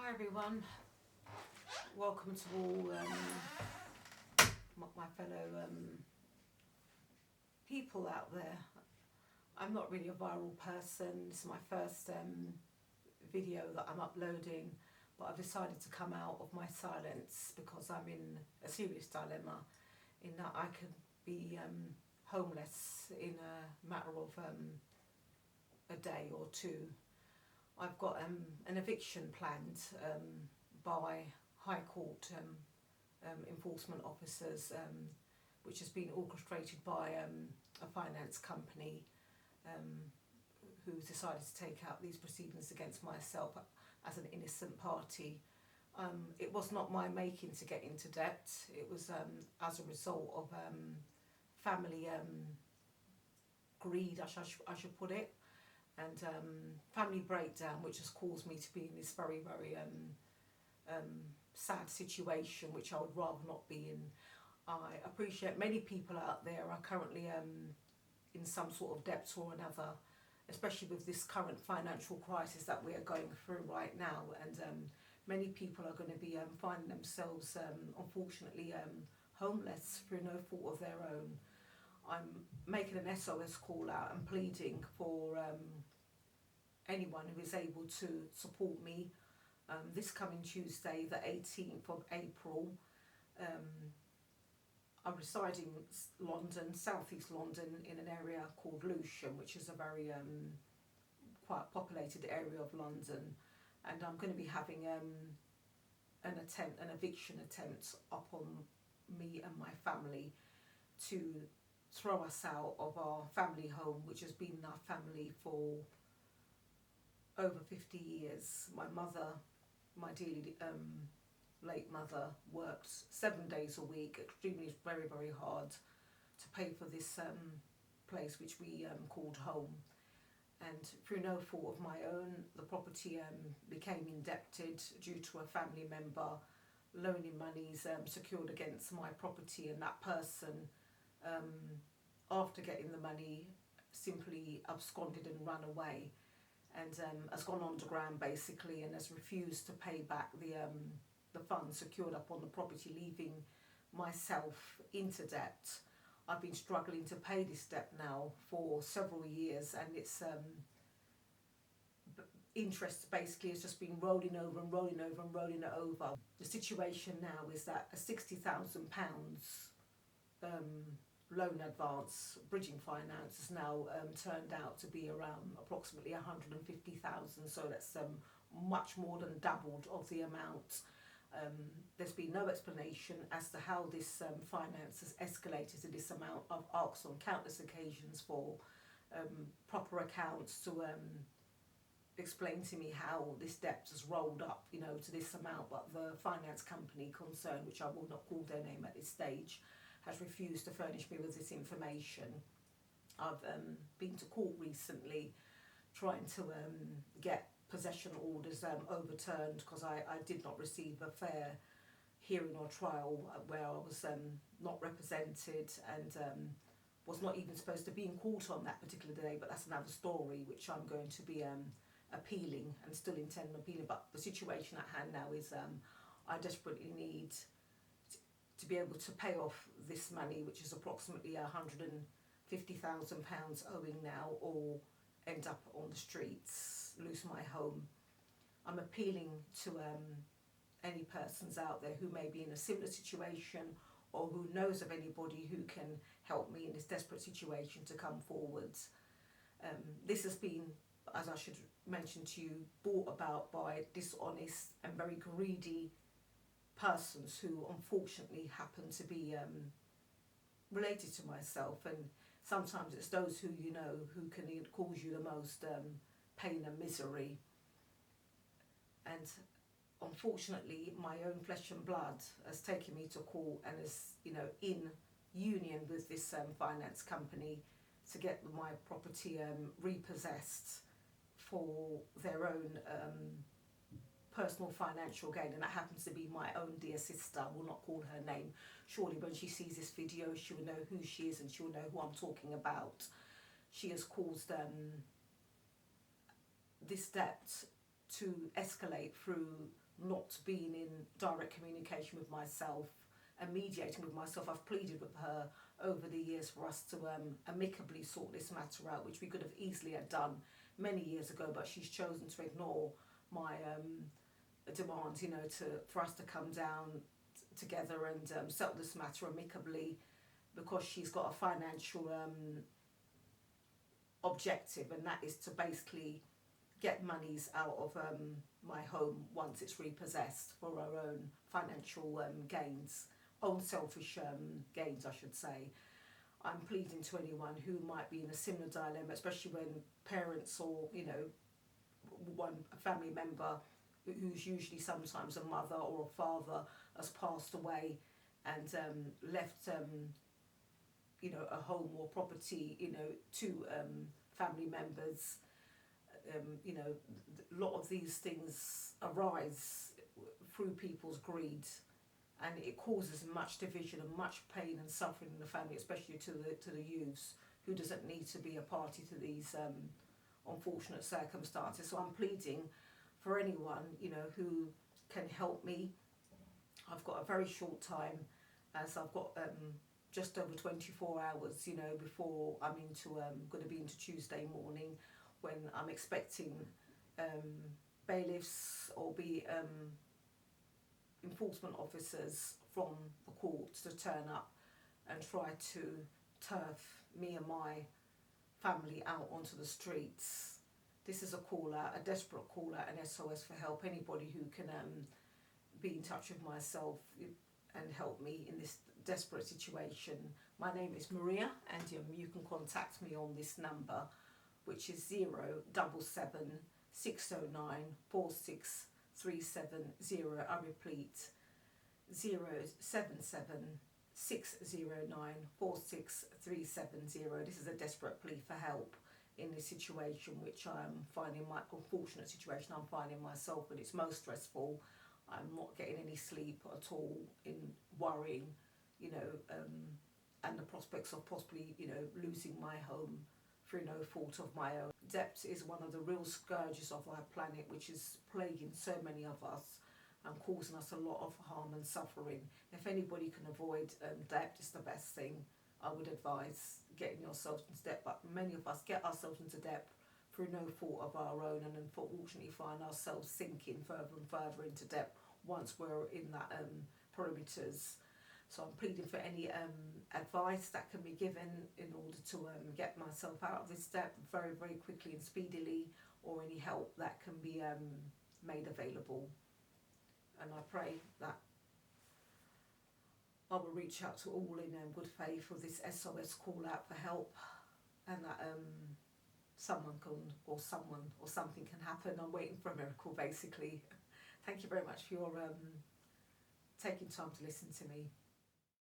Hi everyone, welcome to all my fellow people out there. I'm not really a viral person. This is my first video that I'm uploading, but I've decided to come out of my silence because I'm in a serious dilemma in that I could be homeless in a matter of a day or two. I've got an eviction planned by High Court enforcement officers, which has been orchestrated by a finance company who's decided to take out these proceedings against myself as an innocent party. It was not my making to get into debt. It was as a result of family greed, I should put it, and family breakdown, which has caused me to be in this very, very sad situation, which I would rather not be in. I appreciate many people out there are currently in some sort of debt or another, especially with this current financial crisis that we are going through right now, and many people are going to be finding themselves unfortunately homeless through no fault of their own. I'm making an SOS call out and pleading for anyone who is able to support me this coming Tuesday, the 18th of April. I reside in London, South East London, in an area called Lewisham, which is a very quite populated area of London, and I'm going to be having an eviction attempt upon me and my family to throw us out of our family home, which has been our family for over 50 years. My mother, my dearly late mother, worked 7 days a week, extremely very, very hard to pay for this place which we called home. And through no fault of my own, the property became indebted due to a family member loaning monies secured against my property, and that person, after getting the money, simply absconded and ran away, and has gone underground basically, and has refused to pay back the funds secured upon the property, leaving myself into debt. I've been struggling to pay this debt now for several years, and it's interest basically has just been rolling over and rolling over and rolling it over. The situation now is that a £60,000 loan advance, bridging finance, has now turned out to be around approximately 150,000, so that's much more than doubled of the amount. There's been no explanation as to how this finance has escalated to this amount. I've asked on countless occasions for proper accounts to explain to me how this debt has rolled up, to this amount, but the finance company concerned, which I will not call their name at this stage, has refused to furnish me with this information. I've been to court recently trying to get possession orders overturned because I did not receive a fair hearing or trial where I was not represented, and was not even supposed to be in court on that particular day, but that's another story which I'm going to be appealing and still intend on appealing. But the situation at hand now is I desperately need to be able to pay off this money, which is approximately £150,000 owing now, or end up on the streets, lose my home. I'm appealing to any persons out there who may be in a similar situation or who knows of anybody who can help me in this desperate situation to come forwards. This has been, as I should mention to you, brought about by dishonest and very greedy persons who unfortunately happen to be related to myself, and sometimes it's those who who can cause you the most pain and misery. And unfortunately my own flesh and blood has taken me to court and is in union with this finance company to get my property repossessed for their own personal financial gain, and that happens to be my own dear sister. I will not call her name. Surely when she sees this video she will know who she is and she will know who I'm talking about. She has caused this debt to escalate through not being in direct communication with myself and mediating with myself. I've pleaded with her over the years for us to amicably sort this matter out, which we could have easily had done many years ago, but she's chosen to ignore my demands, you know, for us to come down together and settle this matter amicably, because she's got a financial objective, and that is to basically get monies out of my home once it's repossessed for her own financial gains, own selfish gains, I should say. I'm pleading to anyone who might be in a similar dilemma, especially when parents or, you know, a family member who's usually sometimes a mother or a father has passed away and left you know, a home or property, you know, to family members. You know, a lot of these things arise through people's greed, and it causes much division and much pain and suffering in the family, especially to the youths, who doesn't need to be a party to these unfortunate circumstances. So I'm pleading for anyone, you know, who can help me. I've got a very short time, as I've got just over 24 hours, you know, before I'm going to be into Tuesday morning, when I'm expecting bailiffs or be enforcement officers from the court to turn up and try to turf me and my family out onto the streets. This is a call out, a desperate call out, an SOS for help. Anybody who can be in touch with myself and help me in this desperate situation. My name is Maria, and you can contact me on this number, which is 077 609 46370. I repeat, 077 609 46370. This is a desperate plea for help in this situation, which I'm finding, my unfortunate situation I'm finding myself, and it's most stressful. I'm not getting any sleep at all, in worrying, you know, and the prospects of possibly, you know, losing my home through no fault of my own. Debt is one of the real scourges of our planet, which is plaguing so many of us and causing us a lot of harm and suffering. If anybody can avoid debt, it's the best thing. I would advise getting yourselves into debt, but many of us get ourselves into debt through no fault of our own, and unfortunately find ourselves sinking further and further into debt once we're in that perimeters. So I'm pleading for any advice that can be given in order to get myself out of this debt very, very quickly and speedily, or any help that can be made available. And I pray that I will reach out to all in good faith with this SOS call out for help, and that someone or something can happen. I'm waiting for a miracle, basically. Thank you very much for your taking time to listen to me.